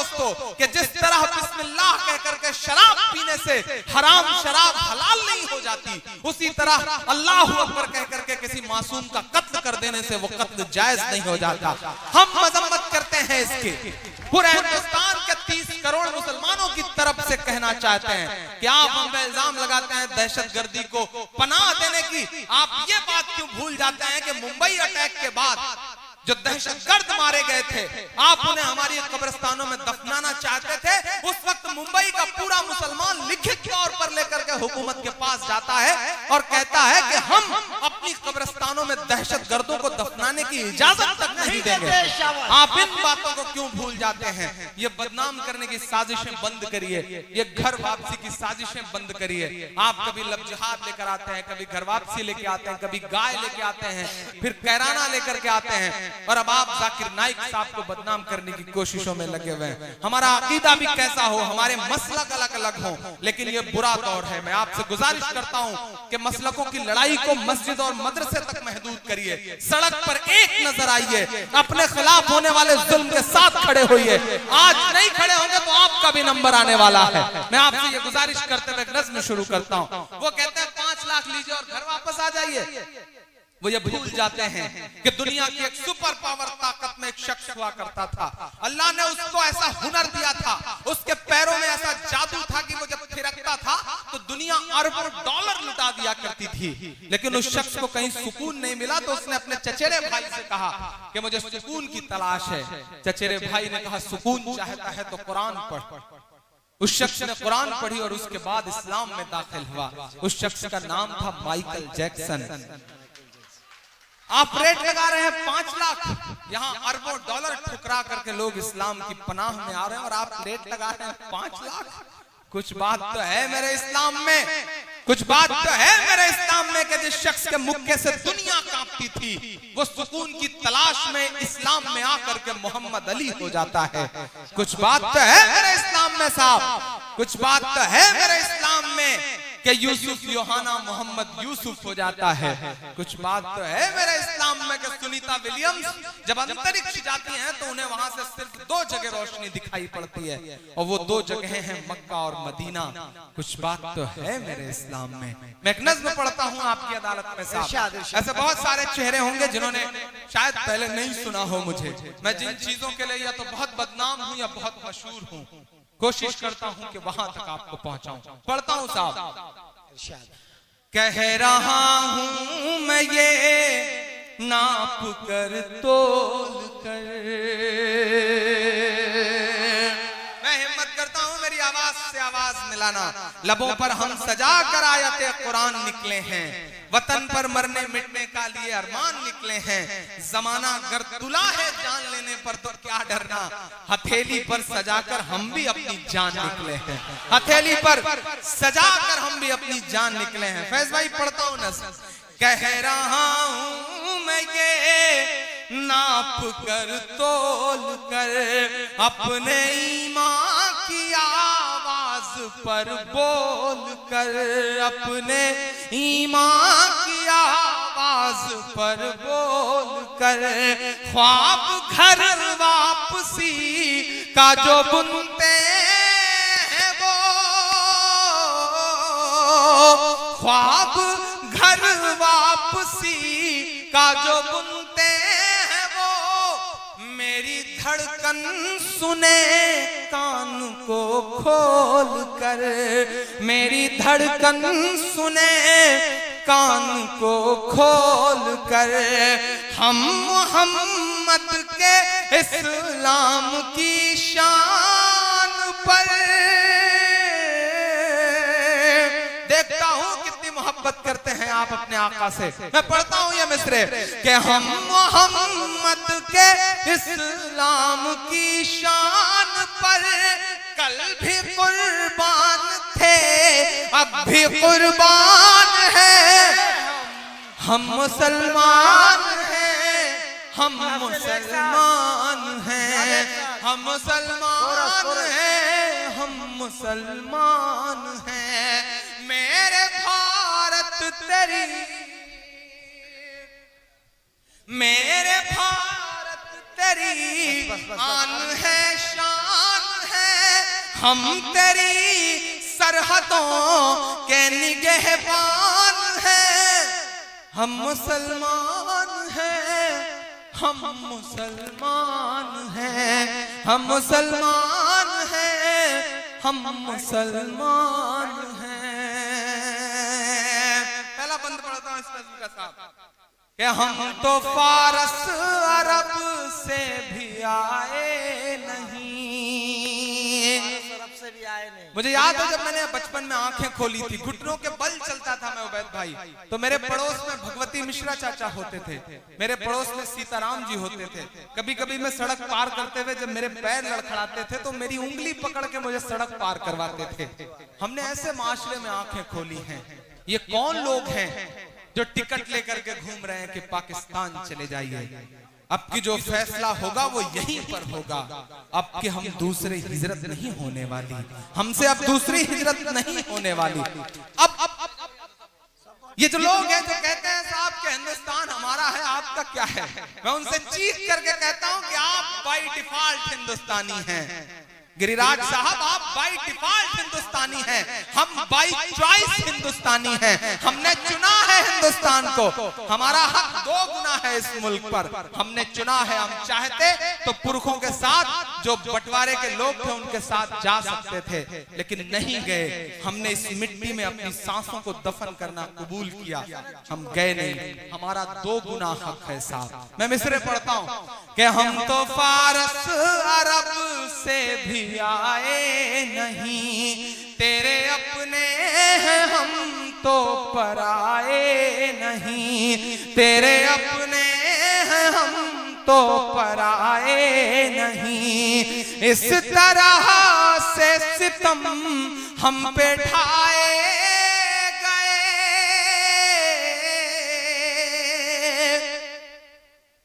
दोस्तों कि जिस तरह बिस्मिल्लाह कह करके शराब पीने से हराम शराब हलाल नहीं हो जाती, उसी तरह अल्लाह अकबर कह करके किसी मासूम का कत्ल कर देने से वो कत्ल जायज नहीं हो जाता। हम मजम्मत करते हैं इसके। पूरे हिंदुस्तान के 30 करोड़ मुसलमानों की तरफ से कहना चाहते हैं कि आप हम पे इल्जाम लगाते हैं दहशतगर्दी को पनाह देने की। आप ये बात क्यों भूल जाते हैं कि मुंबई अटैक के बाद जो दहशतगर्द मारे गए थे, आप उन्हें हमारी कब्रिस्तानों में दफनाना चाहते थे। उस वक्त मुंबई का पूरा मुसलमान लिखित तौर पर लेकर के हुकूमत के पास जाता है और कहता है कि हम अपनी कब्रिस्तानों में दहशतगर्दों को दफनाने की इजाजत तक नहीं देंगे। आप इन बातों को क्यों भूल जाते हैं? ये बदनाम करने की साजिशें बंद करिए, ये घर वापसी की साजिशें बंद करिए। आप कभी लब जिहाद लेकर आते हैं, कभी घर वापसी लेके आते हैं, कभी गाय लेके आते हैं, फिर कैराना लेकर के आते हैं, और अब आप जाकिर नाइक साहब को बदनाम करने की कोशिशों में लगे हुए हैं। हमारा अकीदा भी कैसा हो, हमारे मसलक अलग अलग हो, लेकिन ये बुरा दौर है। मैं आपसे गुजारिश करता हूं कि मसलकों की लड़ाई को मस्जिद और मदरसे तक महदूद करिए। सड़क पर एक नजर आइए, अपने खिलाफ होने वाले जुल्म के साथ खड़े होइए। आज नहीं खड़े होंगे तो आपका भी नंबर आने वाला है। मैं आपसे ये गुजारिश करते हुए नज़्म शुरू करता हूं। वो कहते हैं 5 लाख लीजिए और घर वापस आ जाइए। वो ये भूल जाते हैं कि दुनिया की एक सुपर पावर ताकत में एक शख्स हुआ करता था। अल्लाह ने उसको ऐसा हुनर दिया था, उसके पैरों में ऐसा जादू था कि वो जब थिरकता था तो दुनिया अरबों डॉलर लुटा दिया करती थी। लेकिन उस शख्स को कहीं सुकून नहीं मिला तो उसने अपने चचेरे भाई से कहा कि मुझे सुकून की तलाश है। चचेरे भाई ने कहा सुकून चाहता है तो कुरान पढ़। उस शख्स ने कुरान पढ़ी और उसके बाद इस्लाम में दाखिल हुआ। उस शख्स का नाम था माइकल जैक्सन। आप रेट लगा रहे हैं 5 लाख, यहाँ अरबों डॉलर ठुकरा करके लोग इस्लाम की पनाह में आ रहे हैं और आप रेट लगा रहे हैं 5 लाख। कुछ बात तो है मेरे इस्लाम में, कुछ बात तो है मेरे इस्लाम में कि जिस शख्स के मुक्के से दुनिया कांपती थी वो सुकून की तलाश में इस्लाम में आकर के मोहम्मद अली हो जाता है। कुछ बात तो है मेरे इस्लाम में साहब, कुछ बात तो है मेरे इस्लाम में कि यूसुफ योहाना मोहम्मद यूसुफ हो जाता है। कुछ बात तो है मेरे इस्लाम में कि सुनीता विलियम्स जब अंतरिक्ष जाती हैं तो उन्हें वहां से सिर्फ 2 जगह रोशनी दिखाई पड़ती है और वो 2 जगहें हैं मक्का और मदीना। कुछ बात तो है मेरे इस्लाम में। मैं एक नज़्म पढ़ता हूँ आपकी अदालत में साहब। ऐसे बहुत सारे चेहरे होंगे जिन्होंने शायद पहले नहीं सुना हो मुझे। मैं जिन चीजों के लिए या तो बहुत बदनाम हूँ या बहुत मशहूर हूँ, कोशिश करता हूं कि वहां तक आपको पहुंचाऊं। पढ़ता हूं साहब। कह रहा हूं मैं ये नाप कर तोल कर, मैं हिम्मत करता हूं मेरी आवाज से आवाज मिलाना। लबों पर हम सजा कर आयते कुरान निकले हैं, वतन पर मरने मिटने का लिए अरमान निकले हैं। जमाना अगर तुला है जान लेने पर तो क्या डरना, हथेली पर सजाकर हम भी अपनी जान निकले हैं। हथेली पर सजाकर हम भी अपनी जान निकले हैं। फैज भाई पढ़ता हूं नज़्म। कह रहा हूं मैं ये नाप कर तोल कर, अपने ईमान की आवाज पर बोल कर, अपने ईमान की आवाज पर बोल कर, ख्वाब घर वापसी का जो बुनते हैं वो, ख्वाब घर वापसी का जो बुनते हैं वो, मेरी धड़कन सुने कान को खोल कर, मेरी धड़कन सुने कान को खोल कर, हम मोहम्मद के इस्लाम की शान पर। देखता हूं कितनी मोहब्बत करते हैं आप अपने आका से। मैं पढ़ता हूं ये मिसरे कि हम मोहम्मद के इस्लाम की शान पर कल भी कुर्बान थे, अब भी कुर्बान है। हम मुसलमान हैं, हम मुसलमान हैं, हम मुसलमान हैं, हम मुसलमान हैं। मेरे भारत तेरी, मेरे भारत तेरी आन है शान हम तेरी सरहदों के निगहबान हैं, हम मुसलमान हैं, हम मुसलमान हैं, हम मुसलमान हैं, हम मुसलमान हैं। पहला बंद पढ़ता हूं इस नज़्म का साहब कि हम तो फारस अरब से भी आए नहीं। मुझे याद है जब मैंने बचपन में आंखें खोली थी, घुटनों के बल चलता था मैं उबैद भाई, तो मेरे पड़ोस में भगवती मिश्रा चाचा होते थे, मेरे पड़ोस में सीताराम जी होते थे। कभी कभी मैं सड़क पार करते हुए जब मेरे पैर लड़खड़ाते थे तो मेरी उंगली पकड़ के मुझे सड़क पार करवाते थे। हमने ऐसे माशरे में आंखें खोली हैं। ये कौन लोग हैं जो टिकट लेकर के घूम रहे हैं कि पाकिस्तान चले जाइए? अब की जो फैसला होगा वो यहीं पर होगा। अब कि हम दूसरी हिजरत नहीं होने वाली, हमसे अब दूसरी हिजरत नहीं होने वाली। अब ये जो लोग हैं जो कहते हैं साहब कि हिंदुस्तान हमारा है, आपका क्या है, मैं उनसे चीख करके कहता हूं कि आप बाय डिफॉल्ट हिंदुस्तानी हैं। गिरिराज साहब आप बाय डिफॉल्ट हिंदुस्तानी हैं, हम बाय चॉइस हिंदुस्तानी हैं। हमने चुना है हिंदुस्तान को, हमारा हक 2 गुना है इस मुल्क पर। हमने चुना है, हम चाहते तो पुरखों के साथ जो बंटवारे के लोग थे उनके साथ जा सकते थे, लेकिन नहीं गए। हमने इस मिट्टी में अपनी सांसों को दफन करना कबूल किया, हम गए नहीं। हमारा 2 गुना हक है साहब। मैं मिसरे पढ़ता हूं कि हम तो फारस अरब से भी आए नहीं, तेरे अपने हैं हम तो पराए नहीं, तेरे अपने हैं हम तो पराए नहीं। इस तरह से सितम हम पे ढाए गए।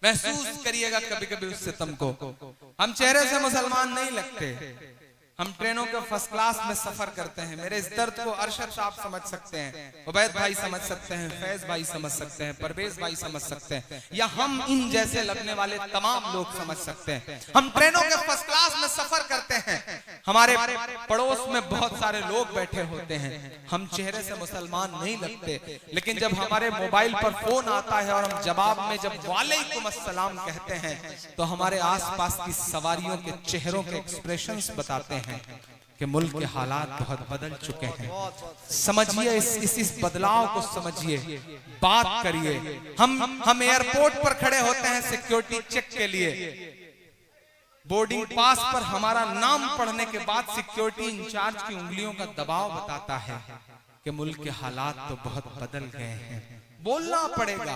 महसूस करिएगा कभी कभी उस सितम को। हम चेहरे से मुसलमान नहीं लगते, हम ट्रेनों के फर्स्ट क्लास में सफर करते हैं। मेरे इस दर्द को अरशद साहब समझ सकते हैं, उबैद भाई समझ सकते हैं, फैज भाई समझ सकते हैं, परवेज भाई समझ सकते हैं, या हम इन जैसे लगने वाले तमाम लोग समझ सकते हैं। हम ट्रेनों के फर्स्ट क्लास में सफर करते हैं, हमारे पड़ोस में बहुत सारे लोग बैठे होते हैं, हम चेहरे से मुसलमान नहीं लगते, लेकिन जब हमारे मोबाइल पर फोन आता है और हम जवाब में जब वालेकुम अस्सलाम कहते हैं तो हमारे आसपास की सवारियों के चेहरों के एक्सप्रेशंस बताते हैं कि मुल्क के हालात बहुत बदल चुके हैं। समझिए इस बदलाव को समझिए, बात करिए। हम एयरपोर्ट पर खड़े होते हैं सिक्योरिटी चेक के लिए, बोर्डिंग पास पर हमारा नाम पढ़ने के बाद सिक्योरिटी इंचार्ज की उंगलियों का दबाव बताता है कि मुल्क के हालात तो बहुत बदल गए हैं। बोलना पड़ेगा,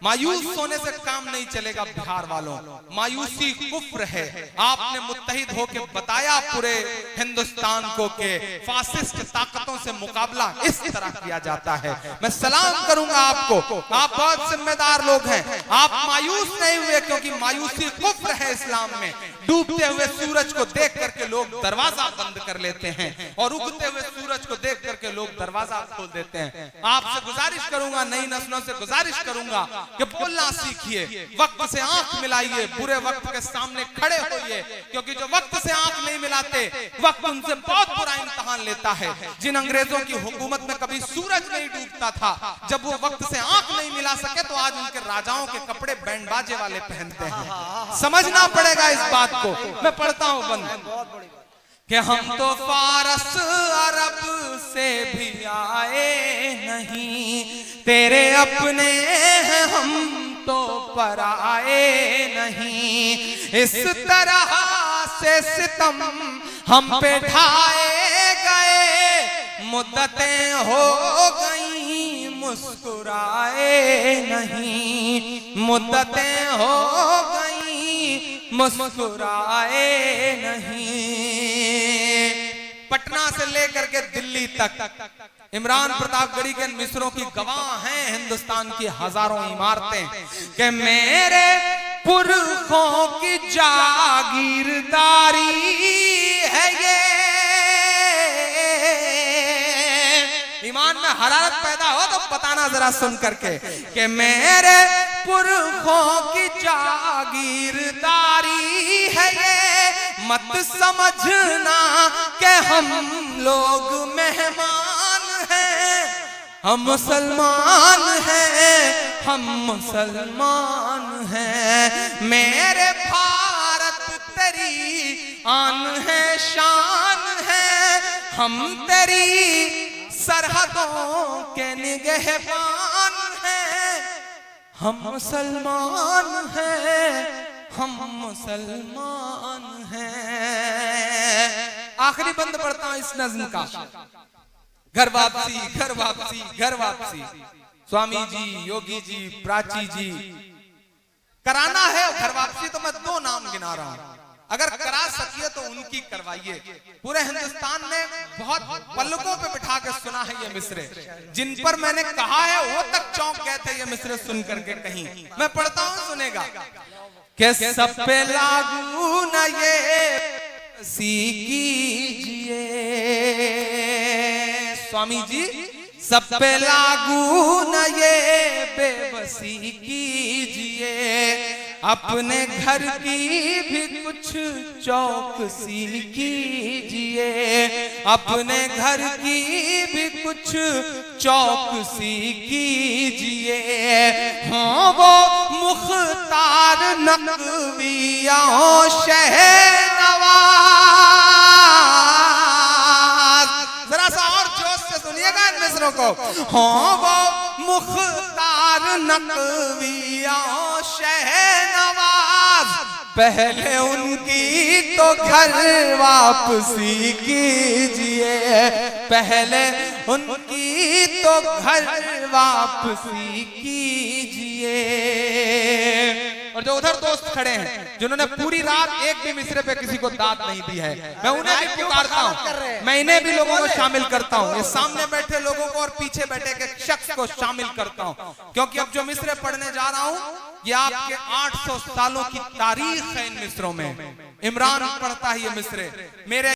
मायूस होने से काम नहीं चलेगा। बिहार वालों, मायूसी कुफ्र है। आपने मुत्तहिद होकर बताया पूरे हिंदुस्तान को कि फासिस्ट ताकतों से मुकाबला इस तरह किया जाता है। मैं सलाम करूंगा आपको, आप बहुत जिम्मेदार लोग हैं। आप मायूस नहीं हुए क्योंकि मायूसी कुफ्र है इस्लाम में। डूबते हुए सूरज को देख करके लोग दरवाजा बंद कर लेते हैं और उगते हुए सूरज को देख करके लोग दरवाजा खोल देते हैं। आपसे गुजारिश करूंगा, नई नस्लों से गुजारिश करूंगा कि बोलना सीखिए, वक्त से आंख मिलाइए, बुरे वक्त के सामने खड़े होइए, क्योंकि जो वक्त से आंख नहीं मिलाते वक्त उनसे बहुत बुरा इम्तिहान लेता है। जिन अंग्रेजों की हुकूमत में कभी सूरज नहीं डूबता था, जब वो वक्त से आंख नहीं मिला सके तो आज उनके राजाओं के कपड़े बैंड बाजे वाले पहनते हैं। समझना पड़ेगा इस बात को। मैं पढ़ता हूं बंद कि हम तो फारस अरब से भी आए नहीं, तेरे अपने हैं हम तो पराए नहीं। इस तरह से सितम हम पे ढाए गए, मुद्दतें हो गई मुस्कुराए नहीं, मुद्दतें हो गई मुस्कुराए नहीं। पटना से लेकर के दिल्ली तक इमरान प्रतापगढ़ी के मिस्रों की गवाह हैं हिंदुस्तान की हजारों इमारतें कि मेरे पुरखों की जागीरदारी है ये। ईमान में हरारत पैदा हो तो बताना जरा सुन करके कि मेरे पुरखों की जागीरदारी है ये, मत समझना कि हम लोग मेहमान हैं, हम मुसलमान हैं, हम मुसलमान हैं। मेरे भारत तेरी आन है शान है, हम तेरी सरहदों के निगहबान हैं, हम मुसलमान हैं, हम मुसलमान हैं। आखिरी बंद पढ़ता हूं इस नज्म का। घर वापसी, घर वापसी, घर वापसी। स्वामी जी, योगी जी, प्राची जी, कराना है घर वापसी तो मैं 2 नाम गिना रहा हूं। अगर करा सकिए तो उनकी करवाइए। पूरे हिंदुस्तान में बहुत पलकों पे बिठा के सुना है ये मिसरे, जिन पर मैंने कहा है वो तक चौंक गए थे ये मिसरे सुन करके। कहीं मैं पढ़ता हूं, सुनेगा। कि सब पे लागू न ये कीजिए, स्वामी जी सब पे लागू न ये बेबसी कीजिए, अपने घर की भी कुछ चौकसी कीजिए, अपने घर की भी कुछ चौकसी कीजिए। हाँ वो मुख्तार नकविया शहनवाज, जरा सा और जोश से सुनिएगा इन मिसरों को। हाँ वो मुख्तार नकविया शहनवाज, पहले उनकी तो घर वापसी कीजिए, पहले उनकी तो घर वापसी कीजिए। और जो उधर दोस्त खड़े हैं जिन्होंने पूरी रात एक भी मिसरे पे किसी को दाद नहीं दी है, मैं उन्हें भी पुकारता हूँ, मैं इन्हें भी लोगों को शामिल करता हूँ, ये सामने बैठे लोगों को और पीछे बैठे के शख्स को शामिल करता हूँ। क्योंकि अब जो मिसरे पढ़ने जा रहा हूँ ये आपके 800 सालों की तारीख है इन मिसरों में। इमरान पढ़ता है ये मिसरे, मेरे